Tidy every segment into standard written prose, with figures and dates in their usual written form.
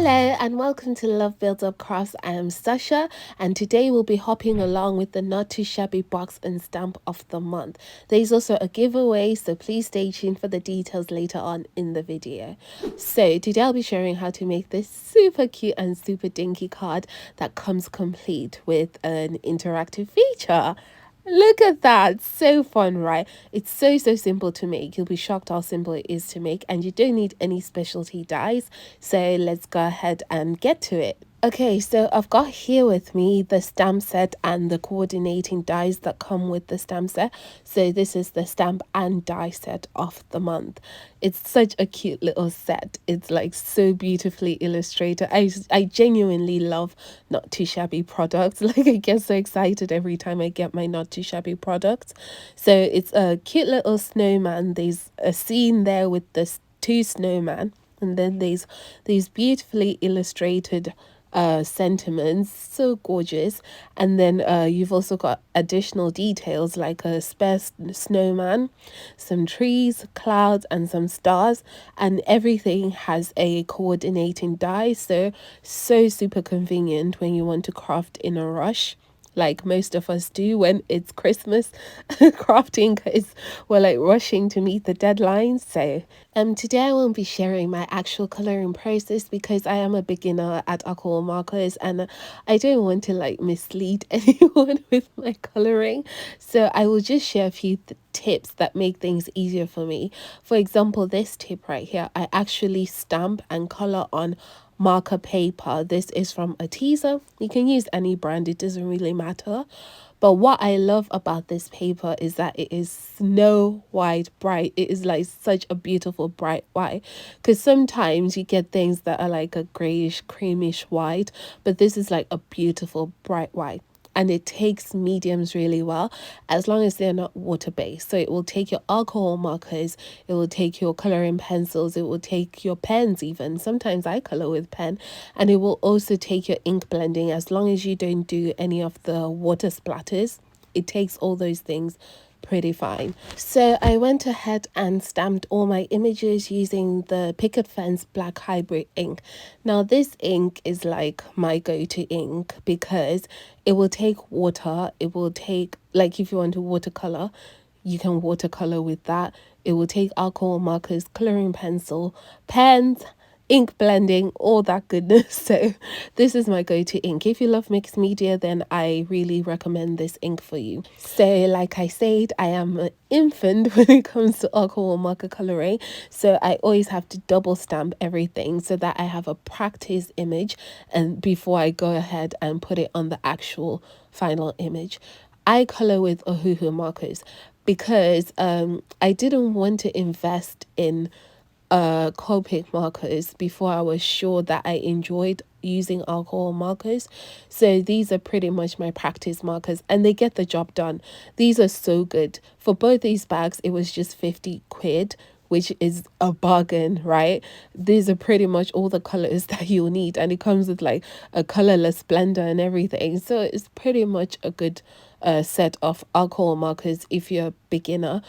Hello and welcome to Love Builds Up Crafts. I am Sasha and today we'll be hopping along with the Not Too Shabby box and stamp of the month. There's also a giveaway, so please stay tuned for the details later on in the video. So today I'll be sharing how to make this super cute and super dinky card that comes complete with an interactive feature. Look at that. So fun, right? It's so simple to make. You'll be shocked how simple it is to make, and you don't need any specialty dyes. So let's go ahead and get to it. Okay, so I've got here with me the stamp set and the coordinating dies that come with the stamp set. So this is the stamp and die set of the month. It's such a cute little set. It's like so beautifully illustrated. I genuinely love Not Too Shabby products. Like I get so excited every time I get my Not Too Shabby products. So it's a cute little snowman. There's a scene there with the two snowmen, and then there's these beautifully illustrated sentiments, so gorgeous. And then you've also got additional details like a spare snowman, some trees, clouds, and some stars, and everything has a coordinating die, so super convenient when you want to craft in a rush like most of us do when it's Christmas crafting, because we're like rushing to meet the deadlines. So today I won't be sharing my actual coloring process because I am a beginner at alcohol markers and I don't want to like mislead anyone with my coloring. So I will just share a few tips that make things easier for me. For example, this tip right here, I actually stamp and color on marker paper. This is from a teaser. You can use any brand, it doesn't really matter. But what I love about this paper is that it is snow white bright. It is like such a beautiful bright white, because sometimes you get things that are like a grayish creamish white, but this is like a beautiful bright white. And it takes mediums really well as long as they're not water based. So it will take your alcohol markers, it will take your coloring pencils, it will take your pens even. Sometimes I color with pen, and it will also take your ink blending as long as you don't do any of the water splatters. It takes all those things pretty fine. So I went ahead and stamped all my images using the Picket Black Hybrid ink. Now this ink is like my go-to ink because it will take water, it will take, like if you want to watercolor, you can watercolor with that. It will take alcohol markers, coloring pencil, pens, ink blending, all that goodness. So this is my go-to ink. If you love mixed media, then I really recommend this ink for you. So like I said, I am an infant when it comes to alcohol marker coloring, so I always have to double stamp everything so that I have a practice image and before I go ahead and put it on the actual final image. I color with Ohuhu markers because I didn't want to invest in Copic markers before I was sure that I enjoyed using alcohol markers. So these are pretty much my practice markers and they get the job done. These are so good. For both these bags, it was just 50 quid, which is a bargain, right? These are pretty much all the colors that you'll need, and it comes with like a colorless blender and everything. So it's pretty much a good set of alcohol markers if you're a beginner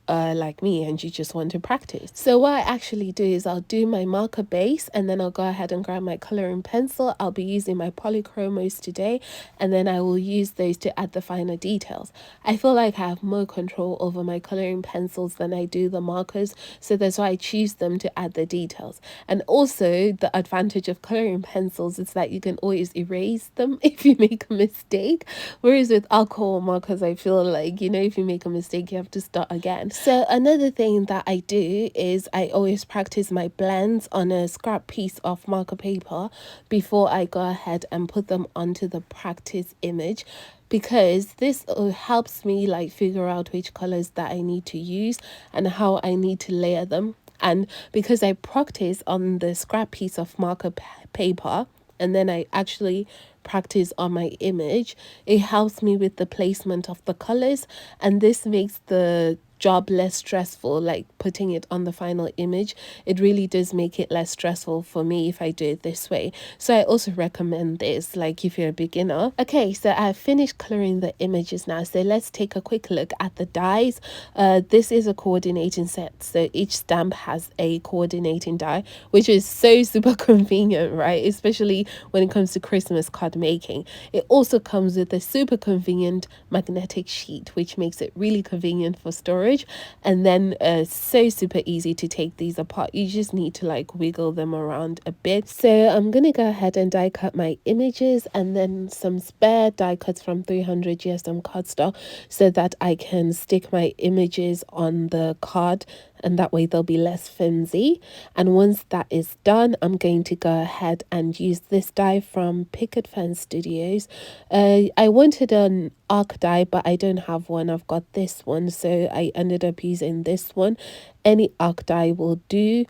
like me and you just want to practice. So what I actually do is I'll do my marker base and then I'll go ahead and grab my coloring pencil. I'll be using my polychromos today, and then I will use those to add the finer details. I feel like I have more control over my coloring pencils than I do the markers, so that's why I choose them to add the details. And also the advantage of coloring pencils is that you can always erase them if you make a mistake, whereas with alcohol markers I feel like, you know, if you make a mistake you have to start again. So another thing that I do is I always practice my blends on a scrap piece of marker paper before I go ahead and put them onto the practice image, because this helps me like figure out which colors that I need to use and how I need to layer them. And because I practice on the scrap piece of marker paper and then I actually practice on my image, it helps me with the placement of the colors, and this makes the job less stressful, like putting it on the final image. It really does make it less stressful for me if I do it this way. So I also recommend this, like if you're a beginner. Okay, so I've finished coloring the images now, so let's take a quick look at the dies. This is a coordinating set, so each stamp has a coordinating die, which is so super convenient, right? Especially when it comes to Christmas card making. It also comes with a super convenient magnetic sheet, which makes it really convenient for storage. And then so super easy to take these apart. You just need to like wiggle them around a bit. So I'm gonna go ahead and die cut my images, and then some spare die cuts from 300 GSM cardstock so that I can stick my images on the card, and that way they'll be less flimsy. And once that is done, I'm going to go ahead and use this die from Picket Studios. I wanted an arc die, but I don't have one. I've got this one, so I ended up using this one. Any arc die will do,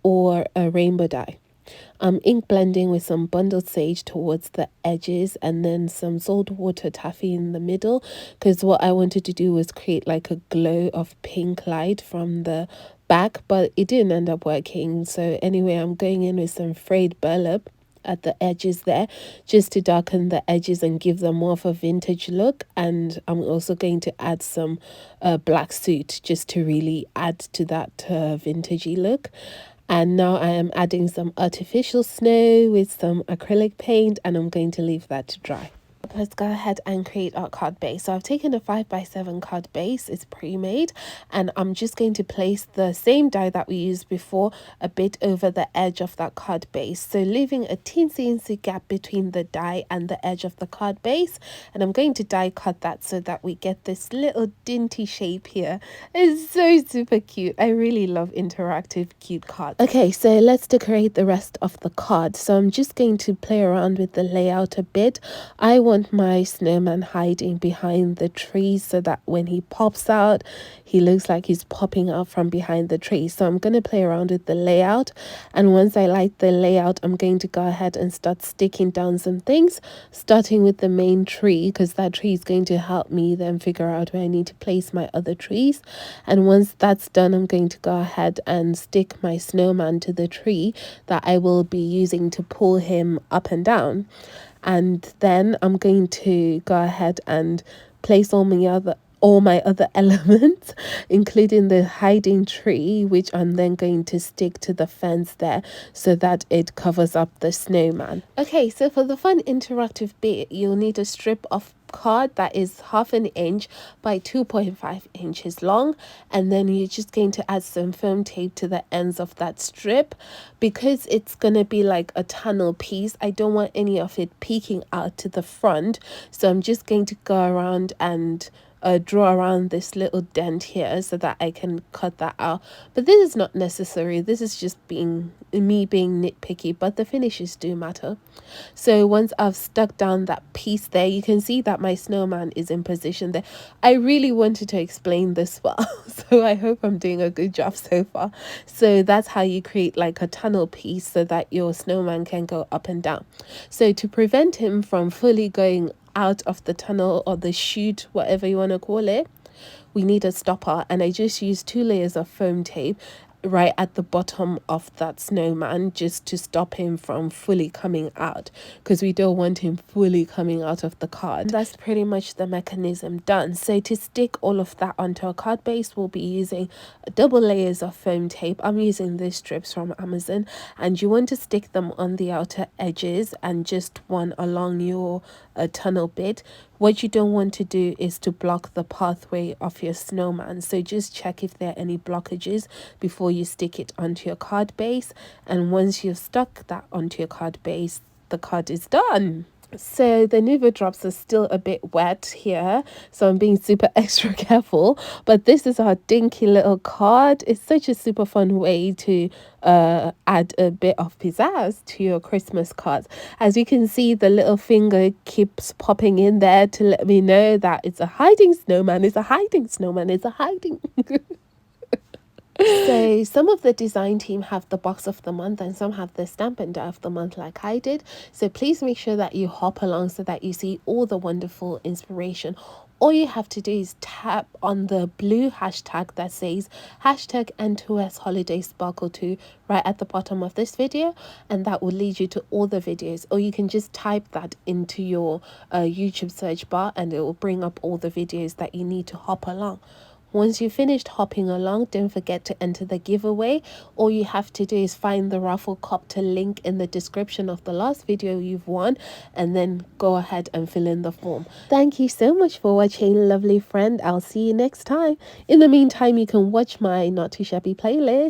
or a rainbow die. I'm ink blending with some bundled sage towards the edges, and then some salt water taffy in the middle, because what I wanted to do was create like a glow of pink light from the back, but it didn't end up working. So anyway, I'm going in with some frayed burlap at the edges there, just to darken the edges and give them more of a vintage look. And I'm also going to add some black soot just to really add to that vintagey look. And now I am adding some artificial snow with some acrylic paint, and I'm going to leave that to dry. Let's go ahead and create our card base. So I've taken a 5x7 card base, it's pre-made, and I'm just going to place the same die that we used before a bit over the edge of that card base, so leaving a teensy gap between the die and the edge of the card base. And I'm going to die cut that so that we get this little dinty shape here. It's so super cute. I really love interactive cute cards. Okay, so let's decorate the rest of the card. So I'm just going to play around with the layout a bit. I want my snowman hiding behind the trees so that when he pops out, he looks like he's popping out from behind the tree. So I'm going to play around with the layout, and once I like the layout, I'm going to go ahead and start sticking down some things, starting with the main tree, because that tree is going to help me then figure out where I need to place my other trees. And once that's done, I'm going to go ahead and stick my snowman to the tree that I will be using to pull him up and down. And then I'm going to go ahead and place all my other elements, including the hiding tree, which I'm then going to stick to the fence there so that it covers up the snowman. Okay, so for the fun interactive bit, you'll need a strip of card that is 1/2 inch by 2.5 inches long, and then you're just going to add some foam tape to the ends of that strip. Because it's going to be like a tunnel piece, I don't want any of it peeking out to the front, so I'm just going to go around and draw around this little dent here so that I can cut that out. But this is not necessary. This is just me being nitpicky, but the finishes do matter. So once I've stuck down that piece there, you can see that my snowman is in position there. I really wanted to explain this well, so I hope I'm doing a good job so far. So that's how you create like a tunnel piece so that your snowman can go up and down. So to prevent him from fully going out of the tunnel or the chute, whatever you want to call it, we need a stopper, and I just used 2 layers of foam tape right at the bottom of that snowman just to stop him from fully coming out, because we don't want him fully coming out of the card. And that's pretty much the mechanism done. So to stick all of that onto a card base, we'll be using double layers of foam tape. I'm using these strips from Amazon, and you want to stick them on the outer edges and just one along your tunnel bit. What you don't want to do is to block the pathway of your snowman, so just check if there are any blockages before you stick it onto your card base. And once you've stuck that onto your card base, the card is done. So the Nuvo drops are still a bit wet here, so I'm being super extra careful. But this is our dinky little card. It's such a super fun way to add a bit of pizzazz to your Christmas cards. As you can see, the little finger keeps popping in there to let me know that it's a hiding snowman, it's a hiding snowman, it's a hiding. So some of the design team have the box of the month, and some have the stamp and die of the month like I did. So please make sure that you hop along so that you see all the wonderful inspiration All you have to do is tap on the blue hashtag that says hashtag N2S Holiday Sparkle 2 right at the bottom of this video, and that will lead you to all the videos. Or you can just type that into your YouTube search bar and it will bring up all the videos that you need to hop along. Once you've finished hopping along, don't forget to enter the giveaway. All you have to do is find the raffle copter link in the description of the last video you've won, and then go ahead and fill in the form. Thank you so much for watching, lovely friend. I'll see you next time. In the meantime, you can watch my Not Too Shabby playlist.